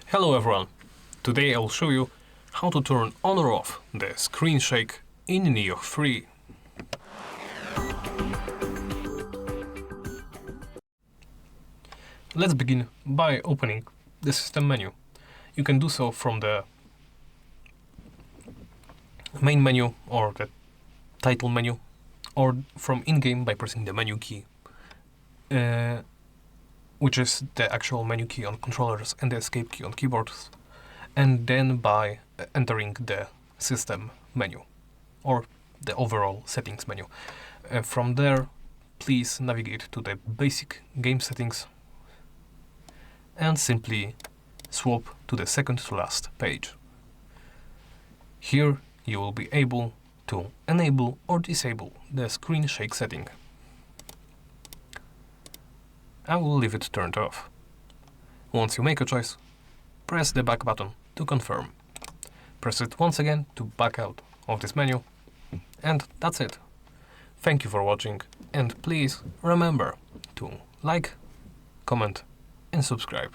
Hello everyone! Today I'll show you how to turn on or off the screen shake in Nioh 3. Let's begin by opening the system menu. You can do so from the main menu or the title menu, or from in-game by pressing the menu key, which is the actual menu key on controllers and the escape key on keyboards, and then by entering the system menu or the overall settings menu. From there, please navigate to the basic game settings and simply swap to the second to last page. Here you will be able to enable or disable the screen shake setting. I will leave it turned off. Once you make a choice, press the back button to confirm. Press it once again to back out of this menu, and that's it. Thank you for watching, and please remember to like, comment and subscribe.